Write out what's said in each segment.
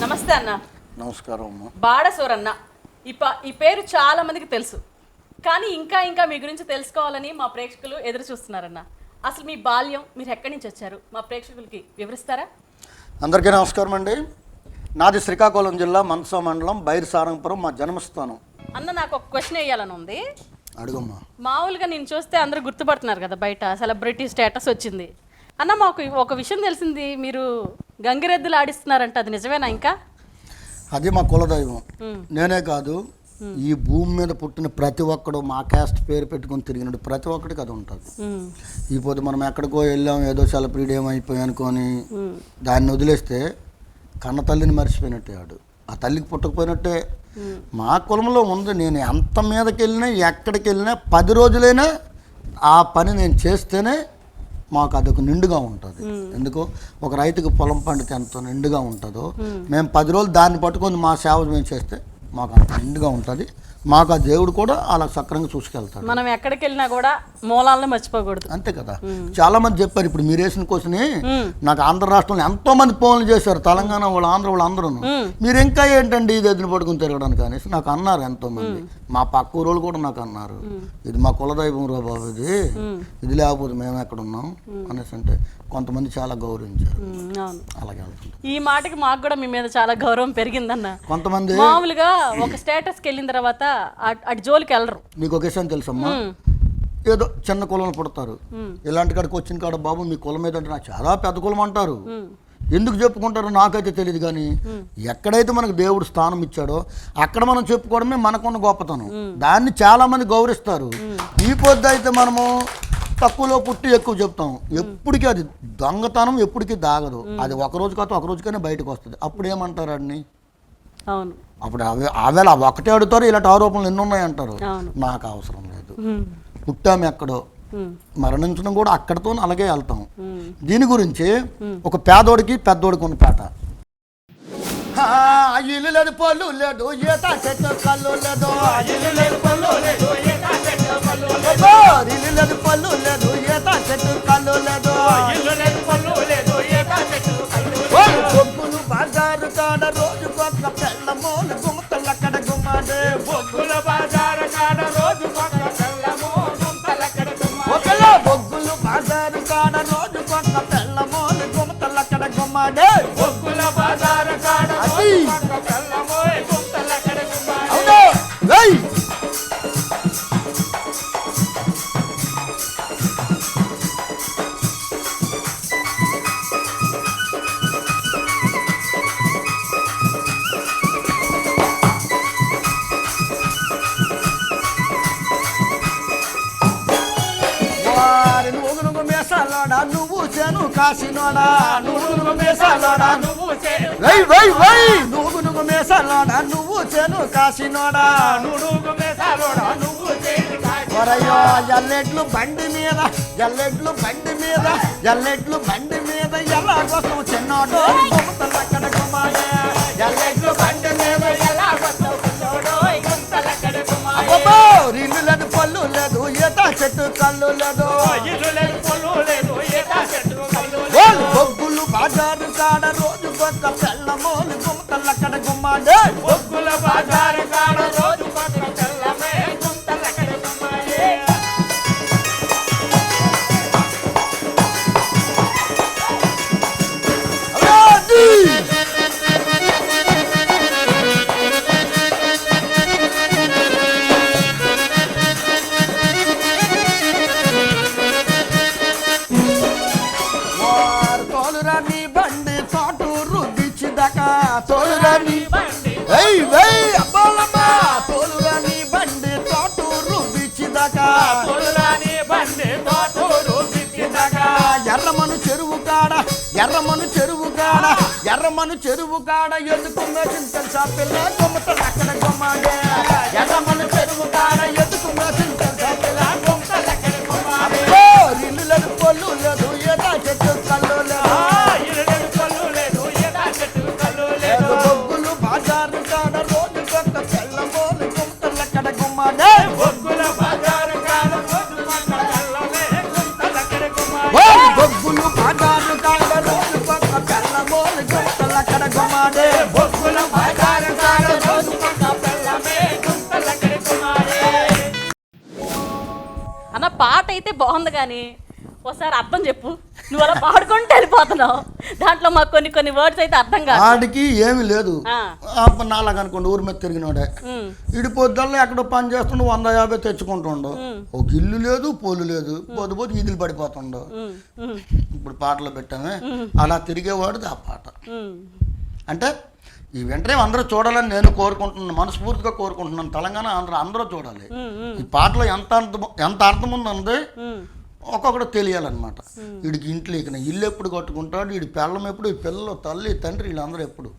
నమస్తే అన్న. నమస్కారం అమ్మ. బాడసూరన్న ఈ పేరు చాలా మందికి తెలుసు, కానీ ఇంకా మీ గురించి తెలుసుకోవాలని మా ప్రేక్షకులు ఎదురు చూస్తున్నారన్న. అసలు మీ బాల్యం, మీరు ఎక్కడి నుంచి వచ్చారు, మా ప్రేక్షకులకి వివరిస్తారా? అందరికీ నమస్కారం అండి. నాది శ్రీకాకుళం జిల్లా మందస మండలం బైరసారంగపురం మా జన్మస్థానం. అన్న, నాకు ఒక క్వశ్చన్ వేయాలని ఉంది. అడుగమ్మా. మామూలుగా నేను చూస్తే అందరూ గుర్తుపడుతున్నారు కదా, బయట సెలబ్రిటీ స్టేటస్ వచ్చింది అన్న. మాకు ఒక విషయం తెలిసింది, మీరు గంగిరెద్దులు ఆడిస్తున్నారంట, అది నిజమేనా? ఇంకా అది మా కులదైవం. నేనే కాదు, ఈ భూమి మీద పుట్టిన ప్రతి ఒక్కడు మా క్యాస్ట్ పేరు పెట్టుకుని తిరిగినట్టు ప్రతి ఒక్కడికి అది ఉంటుంది. ఈ పొద్దు మనం ఎక్కడికో వెళ్ళాం, ఏదో సెలబ్రిటీ ఏమైపోయి అనుకొని దాన్ని వదిలేస్తే కన్న తల్లిని మర్చిపోయినట్టే ఆడు, ఆ తల్లికి పుట్టకపోయినట్టే. మా కులంలో ఉంది. నేను ఎంత మీదకి వెళ్ళినా ఎక్కడికి వెళ్ళినా 10 రోజులైనా ఆ పని నేను చేస్తేనే మాకు అదొక నిండుగా ఉంటుంది. ఎందుకు ఒక రైతుకు పొలం పండితే ఎంత నిండుగా ఉంటుందో, మేము 10 రోజులు దాన్ని పట్టుకొని మా సేవ మేము చేస్తే మాకు అంత నిండుగా ఉంటుంది. మాకు ఆ దేవుడు కూడా అలా సక్రంగా చూసుకెళ్తాడు. మనం ఎక్కడికి వెళ్ళినా కూడా మూలాలను మర్చిపోకూడదు, అంతే కదా. చాలా మంది చెప్పారు, ఇప్పుడు మీరు వేసిన క్వశ్చన్ నాకు ఆంధ్ర రాష్ట్రంలో ఎంతో మంది ఫోన్లు చేశారు, తెలంగాణ వాళ్ళు, ఆంధ్ర వాళ్ళు అందరూ. మీరు ఇంకా ఏంటండి ఇది ఎదురు పడుకుని తిరగడానికి అనేసి నాకు అన్నారు ఎంతో మంది. మా పక్క ఊరోళ్ళు కూడా నాకు అన్నారు, ఇది మా కులదైవం రా బాబు, ఇది లేకపోతే మేము ఎక్కడ ఉన్నాం అనేసి. అంటే కొంతమంది చాలా గౌరవించారు. అలాగే ఈ మాటకి మాకు కూడా మీ మీద చాలా గౌరవం పెరిగిందన్న. కొంతమంది మామూలుగా ఒక స్టేటస్కి వెళ్ళిన తర్వాత అటు జోలికి వెళ్ళరు. మీకు ఒక విషయం తెలుసమ్మా, ఏదో చిన్న కులం పుడతారు, ఇలాంటి కాడికి వచ్చిన కాడ బాబు మీ కులం ఏదంటే నాకు చాలా పెద్ద కులం అంటారు. ఎందుకు చెప్పుకుంటారో నాకైతే తెలియదు, కానీ ఎక్కడైతే మనకు దేవుడు స్థానం ఇచ్చాడో అక్కడ మనం చెప్పుకోవడమే మనకున్న గొప్పతనం. దాన్ని చాలా మంది గౌరవిస్తారు. ఈ పొద్దు అయితే మనము తక్కువలో పుట్టి ఎక్కువ చెప్తాం. ఎప్పటికీ అది దొంగతనం ఎప్పటికీ దాగదు. అది ఒకరోజు కాదు, ఒక రోజుకైనా బయటకు వస్తుంది. అప్పుడు ఏమంటారు అడిని? అవును, అప్పుడు ఆవేళ ఒకటే అడుగుతారు, ఇలాంటి ఆరోపణలు ఎన్ని ఉన్నాయి అంటారు. నాకు అవసరం లేదు, పుట్టాము ఎక్కడో, మరణించడం కూడా అక్కడితో అలాగే వెళ్తాం. దీని గురించి ఒక పేదోడికి పెద్దోడికి ఉన్న పేట. ఇల్లు లేదు, పళ్ళు లేదు, ఈత చెట్టు కళ్ళు లేదు, ఇల్లు లేదు, పళ్ళు లేదు, ఈత చెట్టు కళ్ళు లేదు, ఇల్లు లేదు, పళ్ళు లేదు, ఈత చెట్టు కళ్ళు లేదు, ఇల్లు లేదు, పళ్ళు లేదు, ఈత చెట్టు కళ్ళు లేదు. బొగ్గులు బజారు కాడ రోజు కొత్త పెళ్ళమోలు గుమ్మతలక్కడ గుమ్మడే, బొగ్గుల బజారు కాడ రోజు కొత్త పెళ్ళమోలు గుమ్మతలక్కడ గుమ్మడే, బొగ్గులు బజారు కాడ రోజు కొత్త పెళ్ళమోలు గుమ్మతలక్కడ గుమ్మడే, బొగ్గుల బజారు కాడ నువ్వు చేను కాసినోడా, నువ్వు మేసాలోడా, నువ్వు నువ్వు మేసాలోడా, నువ్వు చేను కాసినోడా, నువ్వు మేసాలోడా, నువ్వు వరయ్యో ఎల్లెడ్లు బండి మీద, ఎల్లెడ్లు బండి మీద, ఎల్లెడ్లు బండి మీద ఎలాగొస్తావు చిన్నోడు గుమ్మతలక్కడ గుమ్మాడే, ఎల్లెడ్లు బండి మీద ఎలాగొస్తావు చిన్నోడు గుమ్మతలక్కడ గుమ్మాడే, ఇల్లు లేదు, పళ్ళు లేదు, ఈత చెట్టు కళ్ళు లేదు, ఇల్లు లేదు, పళ్ళు లేదు, ఈత చెట్టు కళ్ళు లేదు, బొగ్గులు బజారు కాడ రోజు కొత్త పెళ్ళమోలు గుమ్మతలక్కడ గుమ్మాడే, బొగ్గుల బజారు కాడ రోజు కొత్త పెళ్ళమే గుమ్మతలక్కడ గుమ్మాడే. తోలురాని బండి తోటూరు బీచ్ దాకా, తోలురాని బండి అబ్బాలమ్మా, తోలురాని బండి తోటూరు బీచ్ దాకా, తోలురాని బండి తోటూరు బీచ్ దాకా, ఎర్రమను చెరువు కాడ, ఎర్రమను చెరువు కాడ, ఎర్రమను చెరువు కాడ ఎందుకు మేసిన తెలుసా పిల్ల గుమ్మతలు అక్కడ గుమ్మాడే, ఎర్రమను చెరువు కాడ ఎందుకు మేసిన తెలుసా పిల్ల గుమ్మతలు అక్కడ గుమ్మాడే, ఇల్లు లేదు, పళ్ళు లేదు, ఈత చెట్టు కళ్ళు లేదు, ఇల్లు లేదు, పళ్ళు లేదు, ఈత చెట్టు కళ్ళు లేదు, బొగ్గులు బజారు కాడ రోజు కొత్త తెల్లమోలు గుమ్మతలు అక్కడ గుమ్మాడే, అయితే బాగుంది కానీ ఒకసారి అర్థం చెప్పు. నువ్వు అలా పాడుకుంటూ వెళ్ళిపోతున్నావు, దాంట్లో మాకు కొన్ని వర్డ్స్ అయితే అర్థం కాదు. ఆడికి ఏమీ లేదు, నాలాగా అనుకోండి ఊరి మీద తిరిగినాడే. ఇడి పొద్దుల్లో ఎక్కడో పని చేస్తుండో 150 తెచ్చుకుంటుండో, ఒక ఇల్లు లేదు పోలు లేదు, పొద్దు ఈదులు పడిపోతుండో. ఇప్పుడు పాటలు పెట్టామే, అలా తిరిగేవాడిది ఆ పాట. అంటే ఈ వెంటనే అందరూ చూడాలని నేను కోరుకుంటున్నాను, మనస్ఫూర్తిగా కోరుకుంటున్నాను. తెలంగాణ ఆంధ్ర అందరూ చూడాలి. ఈ పాటలో ఎంత అర్థం ఉందంది ఒక్కొక్కడు తెలియాలన్నమాట. వీడికి ఇంట్లో ఇక ఇల్లు ఎప్పుడు కట్టుకుంటాడు, వీడి పెళ్ళం ఎప్పుడు, ఈ పిల్లలు తల్లి తండ్రి వీళ్ళందరూ ఎప్పుడు.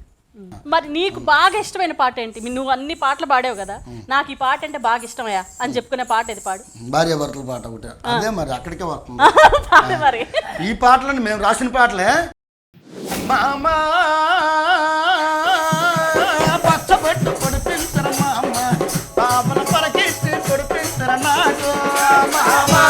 మరి నీకు బాగా ఇష్టమైన పాట ఏంటి? నువ్వు అన్ని పాటలు పాడావు కదా, నాకు ఈ పాట అంటే బాగా ఇష్టమయ్యా అని చెప్పుకునే పాట ఏది పాడు? భార్యాభర్తల పాట ఒకటే, అదే మరి అక్కడికే వస్తుంది. మరి ఈ పాటలని మేము రాసిన పాటలే. మామా పచ్చబెట్టు పొడిపించర మామ, పాపల పరకెత్తి పొడిపించర నాకు మామా.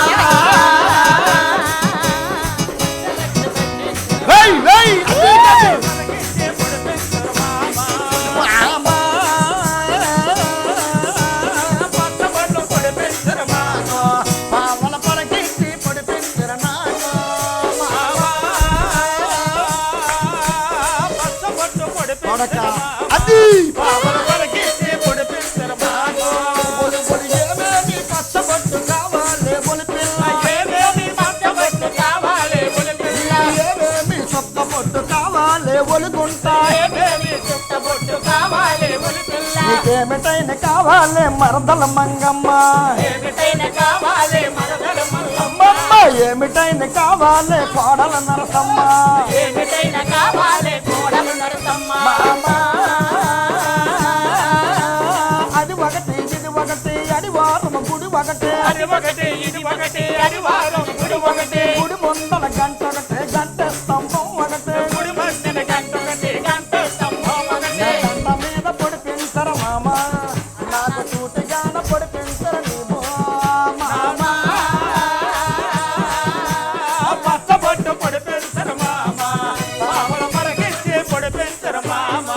ఏమిటైనా కావాలి మరదల మంగమ్మ, అమ్మమ్మ ఏమిటైనా కావాలి కోడల నరసమ్మ, అది ఒకటి ఇది ఒకటి అడివారం గుడి ఒకటి, గుడి ముందల గంట ఒకటి, గంట స్తంభం ఒకటి, దండ మీద పొడిపించర మామ, నాకు చూటిగాన పొడిపించర నీవు మామా. పచ్చబొట్టు పొడిపించర మామ, పాపల మరకెచ్చి పొడిపించర మామ.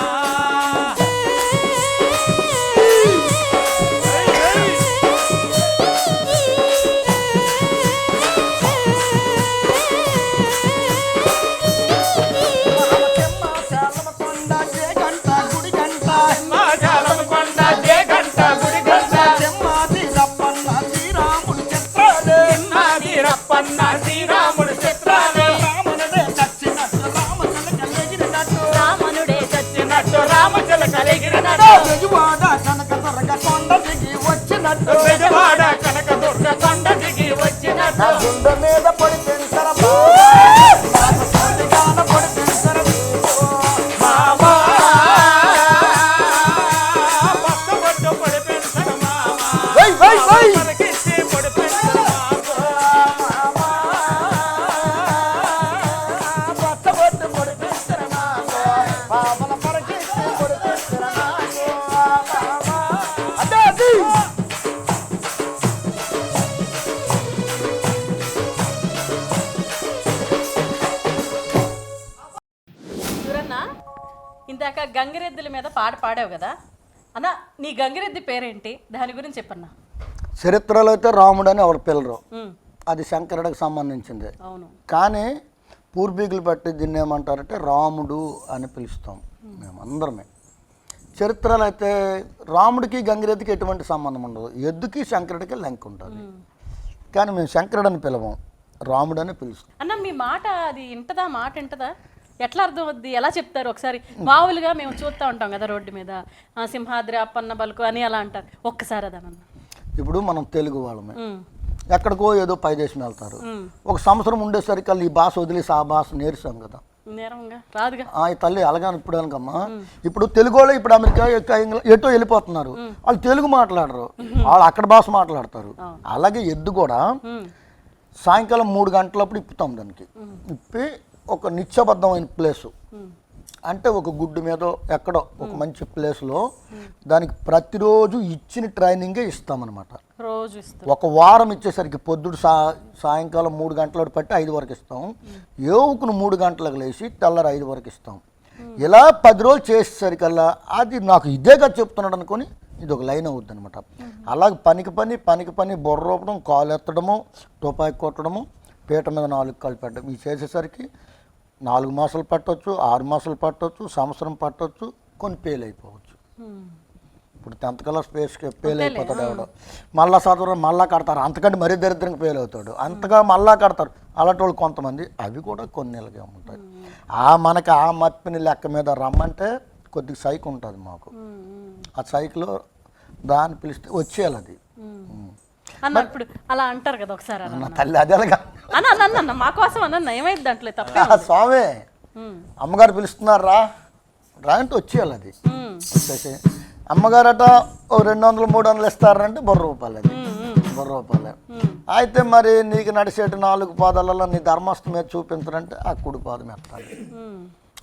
శ్రీరాముడు చిత్రాలు రామునుడే చచ్చినట్టు రామచిలక ఎగిరినట్టు, బెజవాడ కనక దుర్గ కొండ దిగి వచ్చినట్టు, గుండె మీద పొడిపించర పొడిపించర మామా, పచ్చబొట్టు పొడిపించర మామా, మరకిచ్చి పొడిపించర ఇందాక గంగిరెద్దుల మీద పాట పాడావు కదా అన్న, నీ గంగిరెద్ది పేరేంటి? దాని గురించి చెప్పన్నా. చరిత్రలో అయితే రాముడు అని ఎవరు పిల్లరు, అది శంకరుడికి సంబంధించింది. అవును, కానీ పూర్వీకులు బట్టి దీన్ని ఏమంటారంటే రాముడు అని పిలుస్తాం మేమందరమే. చరిత్రలో అయితే రాముడికి గంగిరెద్దుకి ఎటువంటి సంబంధం ఉండదు, ఎద్దుకి శంకరుడికి లింక్ ఉంటుంది. కానీ మేము శంకరుడు అని పిలవం, రాముడు అని పిలుస్తాం. అన్న మీ మాట అది వింటదా? మాట వింటదా? ఎట్లా అర్థం అవుద్ది? ఎలా చెప్తారు ఒకసారి? మామూలుగా మేము చూస్తూ ఉంటాం కదా రోడ్డు మీద, సింహాద్రి అప్పన్న బలుకు అని అలా అంటారు, ఒక్కసారి అదనన్న. ఇప్పుడు మనం తెలుగు వాళ్ళమే, ఎక్కడికో ఏదో పై దేశం వెళ్తారు, ఒక సంవత్సరం ఉండేసరికి వాళ్ళు ఈ భాష వదిలేసి ఆ భాష నేర్చాం కదా, రాదుగా ఈ తల్లి అలాగా. ఇప్పుడు అనకమ్మా, ఇప్పుడు తెలుగు వాళ్ళు ఇప్పుడు అమెరికా ఎటో వెళ్ళిపోతున్నారు, వాళ్ళు తెలుగు మాట్లాడరు, వాళ్ళు అక్కడ భాష మాట్లాడతారు. అలాగే ఎద్దు కూడా సాయంకాలం 3 గంటలప్పుడు ఇప్పుతాం దానికి, ఇప్పి ఒక నిత్యబద్ధమైన ప్లేసు, అంటే ఒక గుడ్డు మీద ఎక్కడో ఒక మంచి ప్లేస్లో దానికి ప్రతిరోజు ఇచ్చిన ట్రైనింగే ఇస్తామన్నమాట. ఒక వారం ఇచ్చేసరికి పొద్దుడు సాయంకాలం 3 గంటలకు పట్టి 5 వరకు ఇస్తాం, ఏవుకును 3 గంటలకు లేచి తెల్లారి 5 వరకు ఇస్తాం. ఇలా 10 రోజులు చేసేసరికల్లా అది నాకు ఇదేగా చెప్తున్నాడు అనుకొని ఇది ఒక లైన్ అవుతుంది అనమాట. అలాగే పనికి పని బొర్ర రూపడం, కాలు ఎత్తడము, తుపాకి కొట్టడము, పీట మీద 4 కాళ్ళు పెట్టడం. ఇవి చేసేసరికి 4 మాసాలు పట్టవచ్చు, 6 మాసాలు పట్టవచ్చు, సంవత్సరం పట్టవచ్చు, కొన్ని ఫెయిల్ అయిపోవచ్చు. ఇప్పుడు 10th క్లాస్ ఫెయిల్ అయిపోతాడు ఎవడో, మళ్ళా చదువు మళ్ళా కడతారు, అంతకంటే మరీ దరిద్రంగా ఫెయిల్ అవుతాడు, అంతగా మళ్ళా కడతారు. అలాంటి వాళ్ళు కొంతమంది, అవి కూడా కొన్ని నెలగా ఉంటాయి. మనకి ఆ మప్పిని లెక్క మీద రమ్మంటే కొద్దిగా సైకి ఉంటుంది మాకు. ఆ సైకిలో దాన్ని పిలిస్తే వచ్చేయాలి అది. అన్న ఇప్పుడు అలా అంటారు కదా ఒకసారి నా తల్లి అది అలాగా అన్న మా కోసం అన్న ఏమైంది దాంట్లో తప్పే స్వామి అమ్మగారు పిలుస్తున్నారా రా అంటే వచ్చేయాలి అది. వచ్చేసి అమ్మగారట ఓ 200-300 ఇస్తారంటే ₹100 అది ₹100. అయితే మరి నీకు నడిచేటి 4 పాదాలలో నీ ధర్మస్థం మీద చూపించరంటే ఆ కుడి పాదం ఎత్తాలి.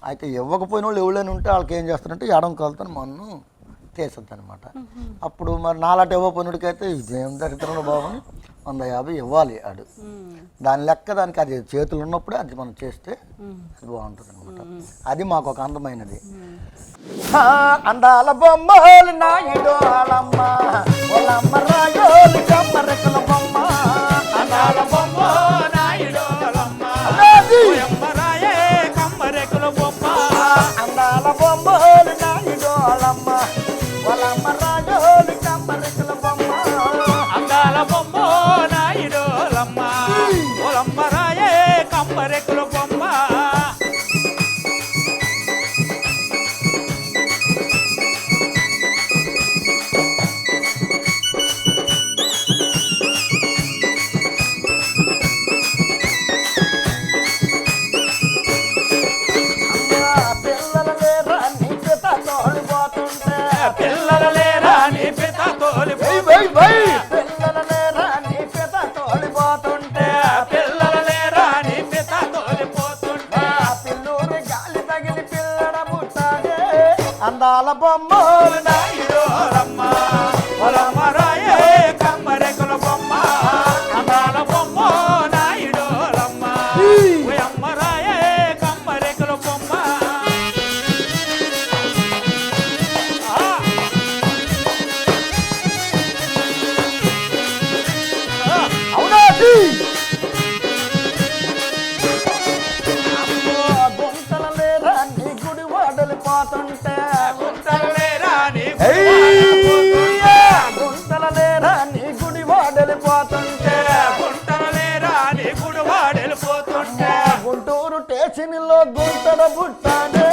అయితే ఇవ్వకపోయిన వాళ్ళు ఎవరైనా ఉంటే వాళ్ళకి ఏం చేస్తారంటే ఎడం కాలుతో మన్ను తీసద్దు అనమాట. అప్పుడు మరి నాలాంటి ఇవ్వపోయినడికి అయితే ఇదేం దరిద్రంలో బాబుని 150 ఇవ్వాలి ఆడు. దాని లెక్క దానికి అది చేతులు ఉన్నప్పుడే అది మనం చేస్తే అది బాగుంటుంది అనమాట. అది మాకు ఒక అందమైనది. అందాల బొమ్మలు నాయుడు వాళ్ళమ్మ వాళ్ళమ్మ రాయోలు కమ్మరెక్కల బొమ్మ. అందాల బొమ్మ నాయుడు వాళ్ళమ్మ రాయే కమ్మరెక్కల బొమ్మ. అందాల బొమ్మలు నాయుడు వాళ్ళమ్మ వాళ్ళమ్మ రాయోలు కమ్మరెక్కల బొమ్మ. అందాల బొమ్మ నాయుడు వాళ్ళమ్మ వాళ్ళమ్మ రాయే కమ్మరెక్కల బొమ్మ. పిల్లల లేరా నీ పిత తోలిపోతుంటే పిల్లల లేరా నీ పిత తోలిపోతుంటే పిల్లూరి గాలి తగిలి పిల్లడ పుట్టాడే అందాల బొమ్మలు నాయుడు వాళ్ళమ్మ వాళ్ళమ్మ రాయే కమ్మరెక్కల బొమ్మ. అందాల బొమ్మ నాయుడు వాళ్ళమ్మ వాళ్ళమ్మ రాయే కమ్మరెక్కల బొమ్మ. అవునాది గుంతల లేరా నీ గుడి వాడలిపోతుంటే గుంతల లేరా నీ గుంతల లేరా నీ గుడి వాడలిపోతుంటే గుంతల లేరా నీ గుడివాడెళ్ళిపోతుంటే గుంటూరు స్టేషన్లో గుంతల బుట్టాడే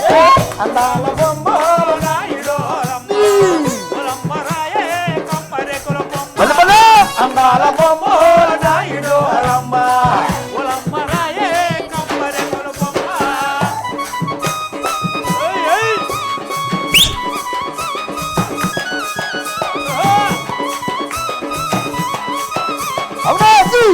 అందాల బొమ్మలు నాయుడు వాళ్ళమ్మ వాళ్ళమ్మ రాయే కమ్మరెక్కల బొమ్మ. అందాల బొమ్మలు నాయుడు వాళ్ళమ్మ వాళ్ళమ్మ రాయే కమ్మరెక్కల బొమ్మ. ఏయ్, ఏయ్. అవునాది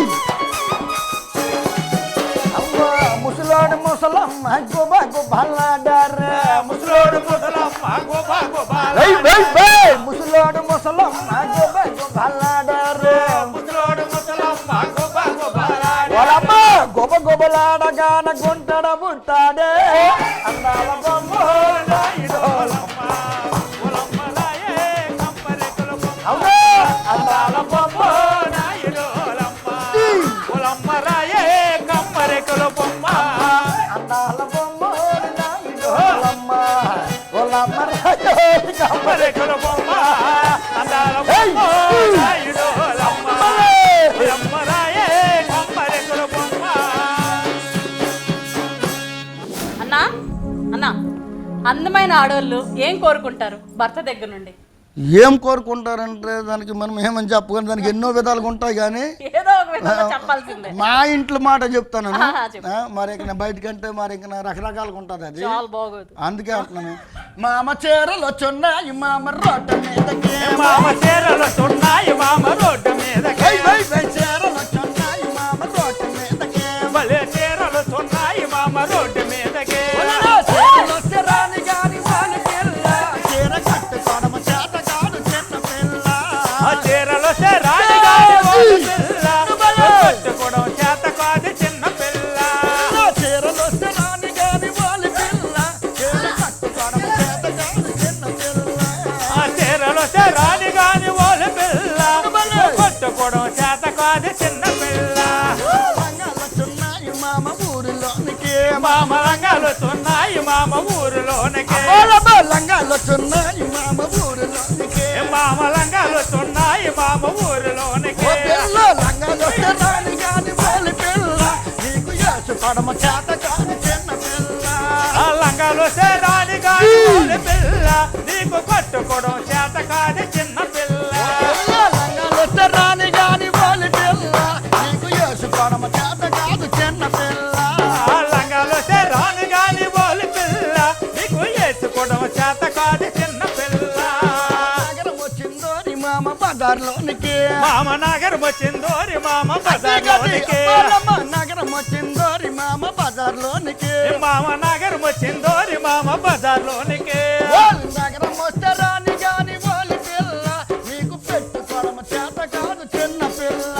అమ్మ ముసలాడు ముసలమ్మ గుబగుబలాడారే ముసలోడు ముసలమ్మ గోబా గోబాల. ముసలాడు ముసలమ్మ గుబగుబలాడారే ముసలోడు ముసలమ్మ గోబా గోబాల. వాళ్ళమ్మ గుబగుబలాడగాన గుంటడ బుట్టాడే అందాల బొమ్మలు నాయుడు వాళ్ళమ్మ వాళ్ళమ్మ రాయే కమ్మరెక్కల బొమ్మ. అవునా అందాల బొమ్మ నాయుడు వాళ్ళమ్మ వాళ్ళమ్మ రాయే కమ్మరెక్కల బొమ్మ. అందాల బొమ్మలు నాయుడు వాళ్ళమ్మ వాళ్ళమ్మ రాజోలి కమ్మ. కమ్మరెక్కల బొమ్మ. అందాల బొమ్మ నాయుడు వాళ్ళమ్మ వాళ్ళమ్మ రాయే కమ్మరెక్కల బొమ్మ. అన్నా అన్నా అందమైన ఆడవాళ్ళు ఏం కోరుకుంటారు భర్త దగ్గర నుండి? ఏం కోరుకుంటారంటే దానికి మనం ఏమని చెప్పగానే దానికి ఎన్నో విధాలుగా ఉంటాయి. కానీ ఏదో ఒక విధంగా చెప్పాల్సిందే. మా ఇంట్లో మాట చెప్తాను. చెప్పు. మరి ఇక బయటకంటే మరి ఇక రకరకాలుగా ఉంటుంది అది. చాలా బాగోదు. అందుకే అంటున్నాను మామ చీరలు వచ్చున్నాయి మామ రోడ్డు మీదకి మామ చీరలు ఉన్నాయి మామ రోడ్డు మీదకి. చీరలు వచ్చున్నాయి మామ రోడ్డు మీదకి భలే చీరలు ఉన్నాయి మామ రోడ్డు మీదకి. చీరలు వస్తే రాని గాని వాని పిల్ల చీర కట్టుకోవడం చేత కాదు చిన్న పిల్ల. ఆ చీరలు రాని గాని వాళ్ళ పిల్ల కట్టుకోవడం చేత కాదు చిన్న పిల్ల. చీరలు వస్తే రాని గాని వాని పిల్ల చీర కట్టుకోవడం చేత కాదు చిన్న పిల్ల. ఆ చీరలు రాని కాదు చిన్న పిల్ల లంగాలొచ్చున్నాయి మామ ఊరిలోనికి మామ లంగాలుతున్నాయి మామ ఊరిలోనికి లంగాలొచ్చున్నాయి మామ ఊరిలోనికి మామ లంగాలుతున్నాయి మామ ఊరిలోనికి లంగాలొస్తే రాని గాని పోలి పిల్ల నీకు యేసు పడమ చేత కాని చిన్న పిల్ల లంగాలు రాని కాని పోలి పిల్ల నీకు కట్టుకోవడం చేత కాని చిన్న పిల్ల లంగాలొస్తే రాని గాని పోలి పిల్ల నీకు యేసు పడమ చేత కాదు చిన్న పిల్ల లంగాలు రాని గాని పోలి పిల్ల నీకు వేసుకోవడం చేత కాదు చిన్న పిల్ల నగరం వచ్చిందోరి మామ బజార్లోనికి మామ నగరం వచ్చిందోరి మామ బజార్లోనికి నగరం వచ్చిందోరి మామ బజార్లోనికి మామ నగరం వచ్చిందోరి మామ బజార్లోనికి నగరం వస్తే రాని గాని పోలి పిల్ల నీకు పెట్టుకోవడం చేత కాదు చిన్న పిల్ల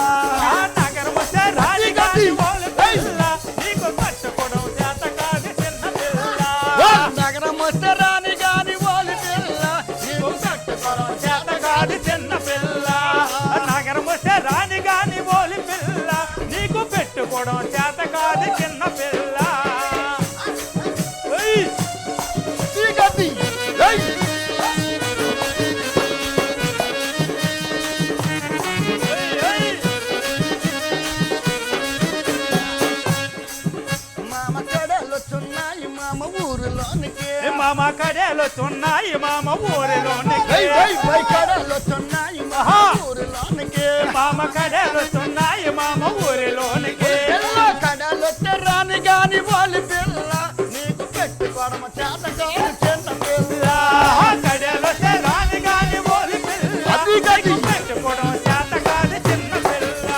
నగరం వస్తే రాని గాని పోలి పిల్ల నీకు కట్టుకోవడం చేత కాదు చిన్న పిల్ల నగరం వస్తే రాని గాని పోలి పిల్ల నీకు పెట్టుకోవడం చేత కాదు చిన్న పిల్ల నగరం వస్తే రాని గాని పోలి పిల్ల నీకు పెట్టుకోవడం చేత కాదు చిన్న పిల్ల మామ కడలొచ్చున్నాయి మామ ఊరిలోనికి మామ కడేలొచ్చున్నాయి మామ ఊరిలోనికి కడలొచ్చున్నాయి మామ ఊరిలోనికి మామ కడేలొచ్చున్నాయి మామ ఊరిలోనికి కడలొచ్చే రాని గాని పోలి పిల్ల నీకు పెట్టుకోవడం చేత కాదు చిన్న పిల్ల కడేలొచ్చే రాని గాని పోలి పిల్ల నీకు పెట్టుకోవడం చేత కాదు చిన్న పిల్ల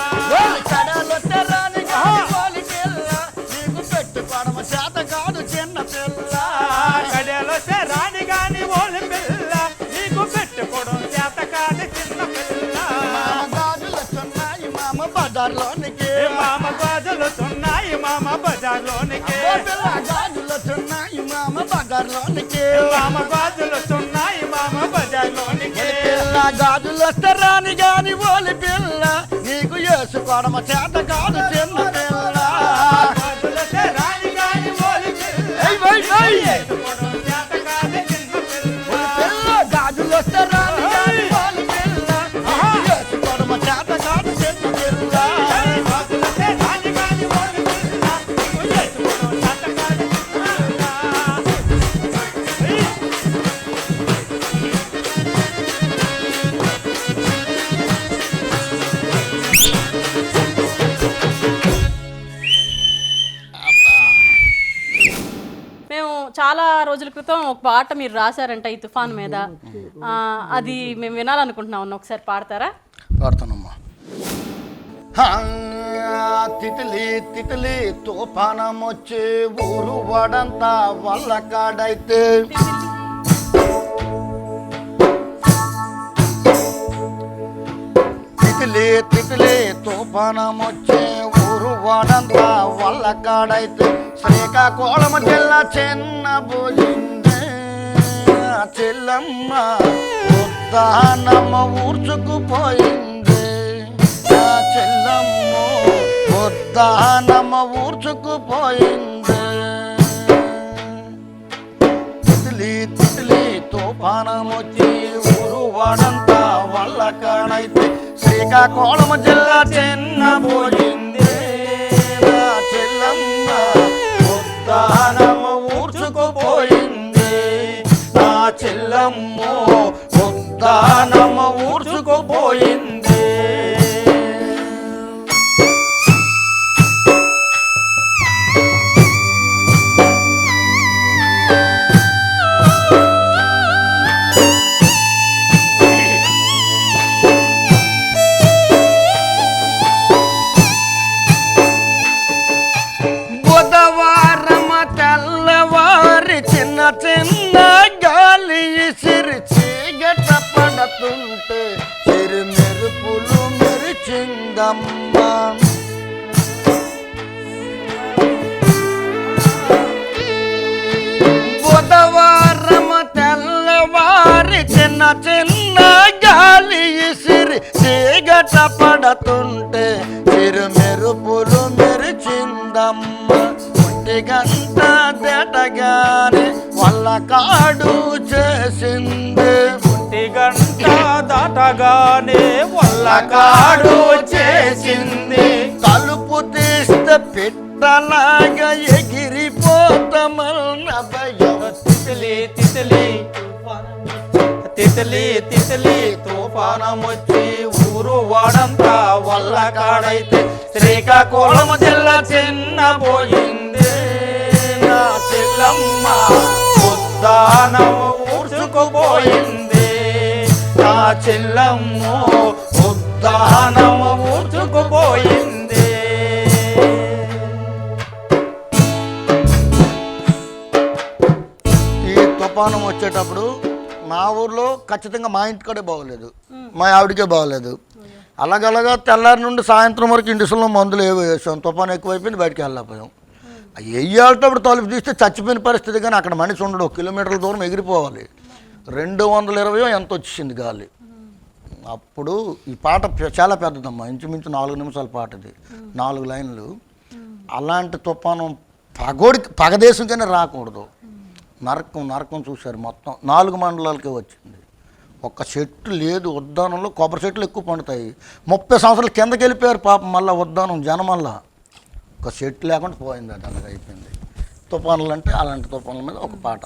కడలొచ్చే రాని గాని పోలి పిల్ల నీకు పెట్టుకోవడం చేత కాదు చిన్న పిల్ల కడేలొచ్చే రాని గాని పోలి పిల్ల నీకు పెట్టుకోవడం చేత కాదు చిన్న పిల్ల గాజులొచ్చున్నాయి మామ బజార్లోనికి మామ గాజులుతున్నాయి మామ బజార్లోనికి గాజులొచ్చున్నాయి మామ బజార్లోనికి మామ గాజులుతున్నాయి మామ బజార్లోనికి గాజులొస్తే రాని గాని పోలి పిల్ల నీకు వేసుకోవడం చేత కాదు చిన్న పిల్ల గాజులొస్తే రాని గాని పోలి పిల్ల వేసుకోవడం చేత కాదు చిన్న పిల్ల గాజులొస్తే రాని గాని పోలి పిల్ల వేసుకోవడం చేత కాదు చిన్న పిల్ల గాజులొస్తే రాని గాని పోలి పిల్ల వేసుకోవడం చేత కాదు మేము చాలా రోజుల క్రితం ఒక పాట మీరు రాశారంట ఈ తుఫాన్ మీద అది మేము వినాలనుకుంటున్నాం ఒకసారి పాడతారా పాడతానమ్మా తితిలి తితిలి తుఫానం వచ్చి ఊరు వాడంతా వల్ల కాడైతే తితిలి తితిలి తుఫానం వచ్చి ఊరు వాడంతా వల్ల కాడైతే శ్రీకాకుళం జిల్లా చిన్న పోయిందే చెల్లమ్మ ఉద్దానమ్మ ఊర్చుకుపోయింది చెల్లమ్మ ఉద్దానమ్మ ఊర్చుకుపోయింది తితిలి తితిలి తుఫానం వచ్చి ఊరు వాడంతా వల్ల కాడైతే శ్రీకాకుళం జిల్లా చిన్న పోయింది చెల్లమ్మ ఉద్దానమ్మ ఊర్చుకుపోయింది నా చెల్లమ్మ ఉద్దానమ్మ ఊర్చుకుపోయింది బుధవారం తెల్లవారి చిన్న చిన్న గాలి ఇసిరి చీగట పడుతుంటే చిరు మెరుపులు మెరిచిందమ్మా బుధవారం తెల్లవారి చిన్న చిన్న గాలి ఇసిరి చీగట పడుతుంటే వల్లకాడు చేసింది. తలుపు తీస్తే పెట్టలాగా ఎగిరిపోతామన్న భయం. తితిలి తితిలి తితిలి తితిలి తుఫానమొచ్చి ఊరు వాడంతా వల్లకాడైతే శ్రీకాకుళం జిల్లా చిన్నపోయింది. నా చెల్లమ్మ ఉద్దానం ఊడ్చుకుపోయింది. నా చెల్లమ్మ ఉద్దానం ఊడ్చుకుపోయింది. ఈ తుఫానం వచ్చేటప్పుడు మా ఊర్లో ఖచ్చితంగా మా ఇంటికాడే బాగోలేదు, మా ఆవిడకే బాగోలేదు. అలాగలాగా తెల్లారి నుండి సాయంత్రం వరకు ఇండిషన్లో మందులు ఏవో వేసాం. తుఫాను ఎక్కువైపోయింది, బయటికి వెళ్ళకపోయాం. వెయ్యాలటప్పుడు తలుపు తీస్తే చచ్చిపోయిన పరిస్థితి. కానీ అక్కడ మనిషి ఉండడు, 1 కిలోమీటర్ల దూరం ఎగిరిపోవాలి. 220 ఎంత వచ్చింది గాలి. అప్పుడు ఈ పాట చాలా పెద్దదమ్మా, ఇంచుమించు 4 నిమిషాల పాట ఇది, 4 లైన్లు. అలాంటి తుఫాను పగదేశంకైనా రాకూడదు. నరకం నరకం చూశారు మొత్తం. 4 మండలాలకే వచ్చింది. ఒక్క చెట్టు లేదు ఉద్దానంలో. కొబ్బరి చెట్లు ఎక్కువ పండుతాయి. 30 సంవత్సరాలు కిందకి వెళ్ళిపోయారు పాపం. మళ్ళీ ఉద్దానం జనమల్లా ఒక చెట్టు లేకుండా పోయింది. అది అలాగ అయిపోయింది. తుఫానులు అంటే అలాంటి తుఫానుల మీద ఒక పాట.